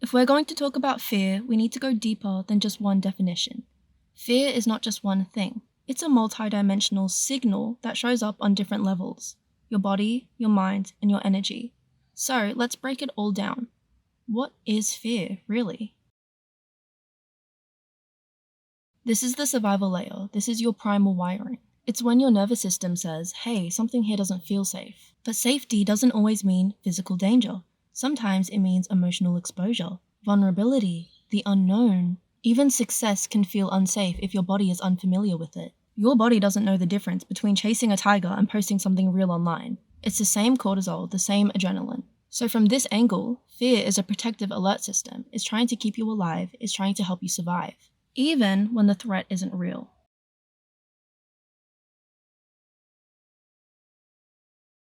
If we're going to talk about fear, we need to go deeper than just one definition. Fear is not just one thing. It's a multidimensional signal that shows up on different levels: your body, your mind, and your energy. So let's break it all down. What is fear, really? This is the survival layer. This is your primal wiring. It's when your nervous system says, hey, something here doesn't feel safe. But safety doesn't always mean physical danger. Sometimes it means emotional exposure, vulnerability, the unknown. Even success can feel unsafe if your body is unfamiliar with it. Your body doesn't know the difference between chasing a tiger and posting something real online. It's the same cortisol, the same adrenaline. So from this angle, fear is a protective alert system. It's trying to keep you alive. It's trying to help you survive, even when the threat isn't real.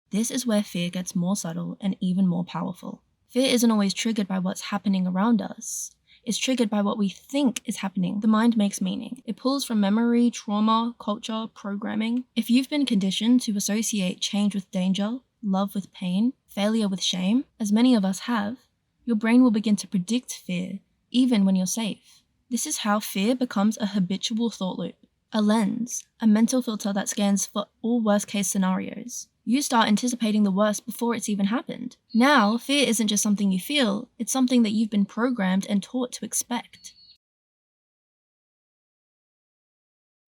This is where fear gets more subtle and even more powerful. Fear isn't always triggered by what's happening around us. It's triggered by what we think is happening. The mind makes meaning. It pulls from memory, trauma, culture, programming. If you've been conditioned to associate change with danger, love with pain, failure with shame, as many of us have, your brain will begin to predict fear, even when you're safe. This is how fear becomes a habitual thought loop, a lens, a mental filter that scans for all worst-case scenarios. You start anticipating the worst before it's even happened. Now, fear isn't just something you feel, it's something that you've been programmed and taught to expect.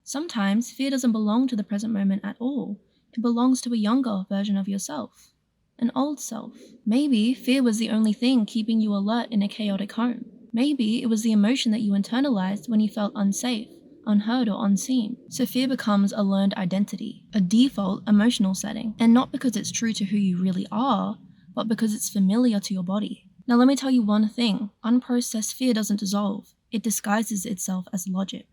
Sometimes, fear doesn't belong to the present moment at all. It belongs to a younger version of yourself, an old self. Maybe fear was the only thing keeping you alert in a chaotic home. Maybe it was the emotion that you internalized when you felt unsafe, unheard, or unseen. So fear becomes a learned identity, a default emotional setting, and not because it's true to who you really are, but because it's familiar to your body. Now let me tell you one thing: unprocessed fear doesn't dissolve, it disguises itself as logic.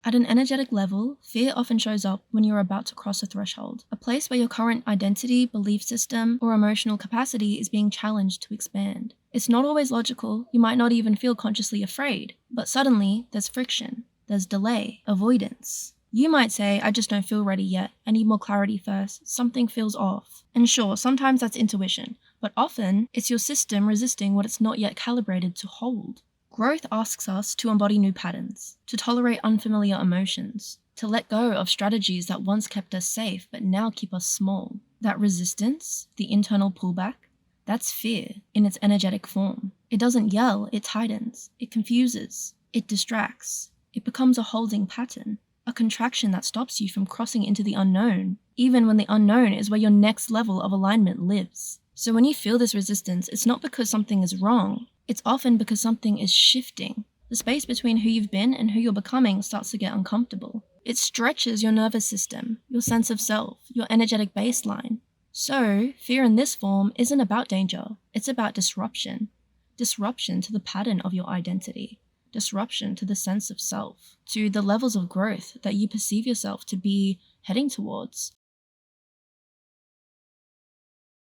At an energetic level, fear often shows up when you're about to cross a threshold, a place where your current identity, belief system, or emotional capacity is being challenged to expand. It's not always logical, you might not even feel consciously afraid, but suddenly there's friction, there's delay, avoidance. You might say, I just don't feel ready yet, I need more clarity first, something feels off. And sure, sometimes that's intuition, but often it's your system resisting what it's not yet calibrated to hold. Growth asks us to embody new patterns, to tolerate unfamiliar emotions, to let go of strategies that once kept us safe but now keep us small. That resistance, the internal pullback, that's fear in its energetic form. It doesn't yell, it tightens, it confuses, it distracts. It becomes a holding pattern, a contraction that stops you from crossing into the unknown, even when the unknown is where your next level of alignment lives. So when you feel this resistance, it's not because something is wrong. It's often because something is shifting. The space between who you've been and who you're becoming starts to get uncomfortable. It stretches your nervous system, your sense of self, your energetic baseline. So, fear in this form isn't about danger, it's about disruption. Disruption to the pattern of your identity. Disruption to the sense of self, to the levels of growth that you perceive yourself to be heading towards.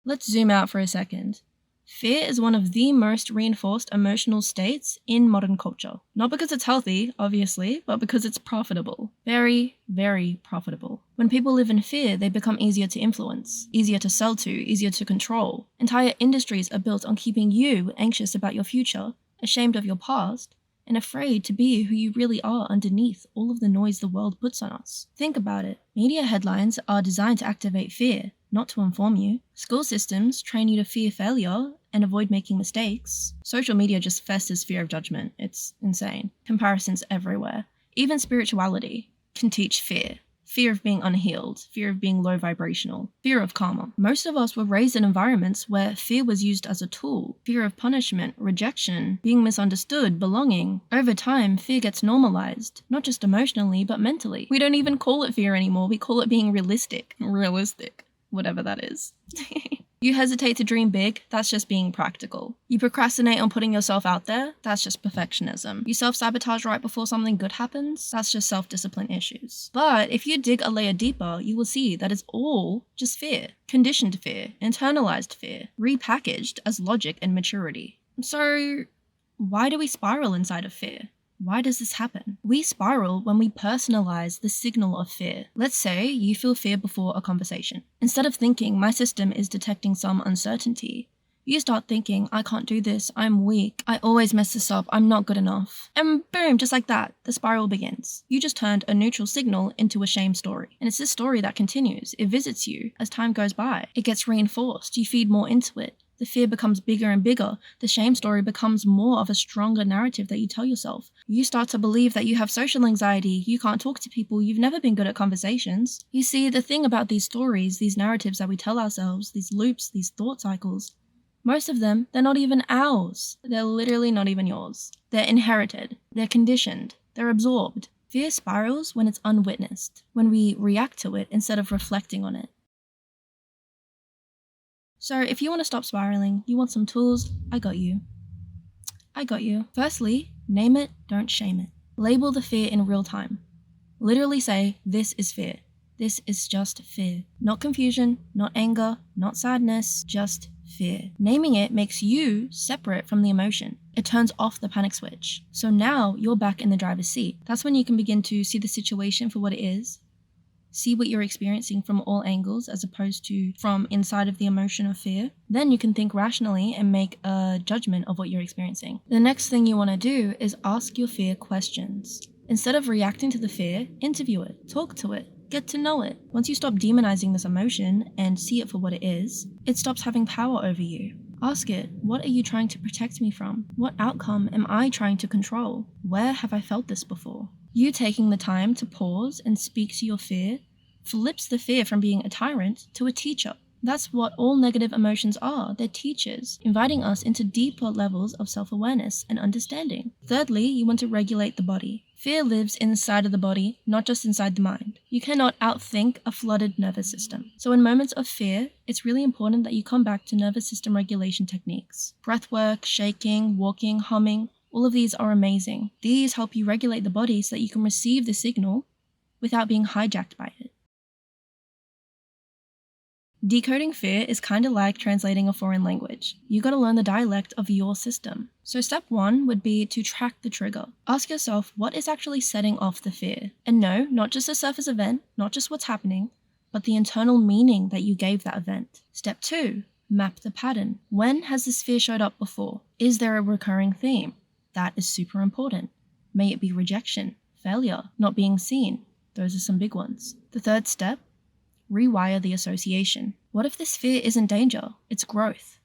Let's zoom out for a second. Fear is one of the most reinforced emotional states in modern culture. Not because it's healthy, obviously, but because it's profitable. Very, very profitable. When people live in fear, they become easier to influence, easier to sell to, easier to control. Entire industries are built on keeping you anxious about your future, ashamed of your past, and afraid to be who you really are underneath all of the noise the world puts on us. Think about it. Media headlines are designed to activate fear, not to inform you. School systems train you to fear failure and avoid making mistakes. Social media just festers fear of judgment. It's insane. Comparisons everywhere. Even spirituality can teach fear. Fear of being unhealed, fear of being low vibrational, fear of karma. Most of us were raised in environments where fear was used as a tool. Fear of punishment, rejection, being misunderstood, belonging. Over time, fear gets normalized, not just emotionally, but mentally. We don't even call it fear anymore, we call it being realistic. Whatever that is. You hesitate to dream big, that's just being practical. You procrastinate on putting yourself out there, that's just perfectionism. You self-sabotage right before something good happens, that's just self-discipline issues. But if you dig a layer deeper, you will see that it's all just fear. Conditioned fear, internalized fear, repackaged as logic and maturity. So, why do we spiral inside of fear? Why does this happen? We spiral when we personalize the signal of fear. Let's say you feel fear before a conversation. Instead of thinking, my system is detecting some uncertainty, You start thinking, I can't do this, I'm weak, I always mess this up, I'm not good enough. And boom, just like that, the spiral begins. You just turned a neutral signal into a shame story. And it's this story that continues. It visits you as time goes by. It gets reinforced. You feed more into it. The fear becomes bigger and bigger. The shame story becomes more of a stronger narrative that you tell yourself. You start to believe that you have social anxiety, you can't talk to people, you've never been good at conversations. You see, the thing about these stories, these narratives that we tell ourselves, these loops, these thought cycles, most of them, they're not even ours. They're literally not even yours. They're inherited. They're conditioned. They're absorbed. Fear spirals when it's unwitnessed, when we react to it instead of reflecting on it. So if you want to stop spiraling, you want some tools, I got you. I got you. Firstly, name it, don't shame it. Label the fear in real time. Literally say, this is fear. This is just fear. Not confusion, not anger, not sadness, just fear. Naming it makes you separate from the emotion. It turns off the panic switch. So now you're back in the driver's seat. That's when you can begin to see the situation for what it is. See what you're experiencing from all angles as opposed to from inside of the emotion of fear. Then you can think rationally and make a judgment of what you're experiencing. The next thing you want to do is ask your fear questions. Instead of reacting to the fear, interview it, talk to it, get to know it. Once you stop demonizing this emotion and see it for what it is, it stops having power over you. Ask it, what are you trying to protect me from? What outcome am I trying to control? Where have I felt this before? You taking the time to pause and speak to your fear flips the fear from being a tyrant to a teacher. That's what all negative emotions are. They're teachers, inviting us into deeper levels of self-awareness and understanding. Thirdly, you want to regulate the body. Fear lives inside of the body, not just inside the mind. You cannot outthink a flooded nervous system. So in moments of fear, it's really important that you come back to nervous system regulation techniques. Breath work, shaking, walking, humming, all of these are amazing. These help you regulate the body so that you can receive the signal without being hijacked by it. Decoding fear is kind of like translating a foreign language. You gotta learn the dialect of your system. So step 1 would be to track the trigger. Ask yourself what is actually setting off the fear. And no, not just a surface event, not just what's happening, but the internal meaning that you gave that event. Step 2, map the pattern. When has this fear showed up before? Is there a recurring theme? That is super important. May it be rejection, failure, not being seen. Those are some big ones. The third step, rewire the association. What if this fear isn't danger? It's growth.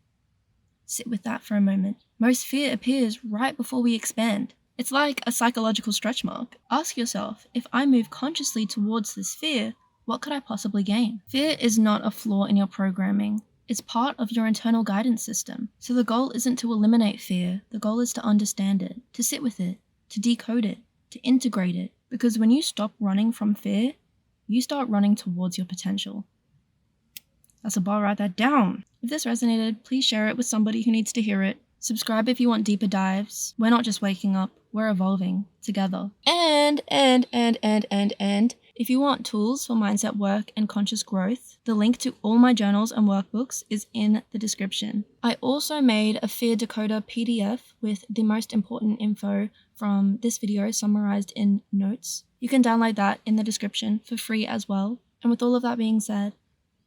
Sit with that for a moment. Most fear appears right before we expand. It's like a psychological stretch mark. Ask yourself, if I move consciously towards this fear, what could I possibly gain? Fear is not a flaw in your programming. It's part of your internal guidance system. So the goal isn't to eliminate fear. The goal is to understand it, to sit with it, to decode it, to integrate it. Because when you stop running from fear, you start running towards your potential. That's a bar, write that down. If this resonated, please share it with somebody who needs to hear it. Subscribe if you want deeper dives. We're not just waking up, we're evolving together. And if you want tools for mindset work and conscious growth, the link to all my journals and workbooks is in the description. I also made a fear decoder PDF with the most important info from this video summarized in notes. You can download that in the description for free as well. And with all of that being said,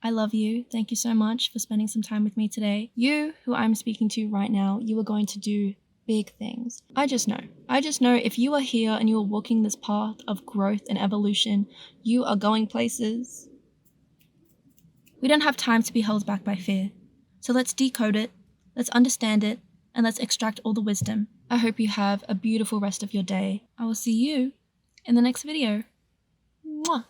I love you. Thank you so much for spending some time with me today. You, who I'm speaking to right now, you are going to do big things. I just know if you are here and you are walking this path of growth and evolution, you are going places. We don't have time to be held back by fear. So let's decode it, let's understand it, and let's extract all the wisdom. I hope you have a beautiful rest of your day. I will see you in the next video. Mwah.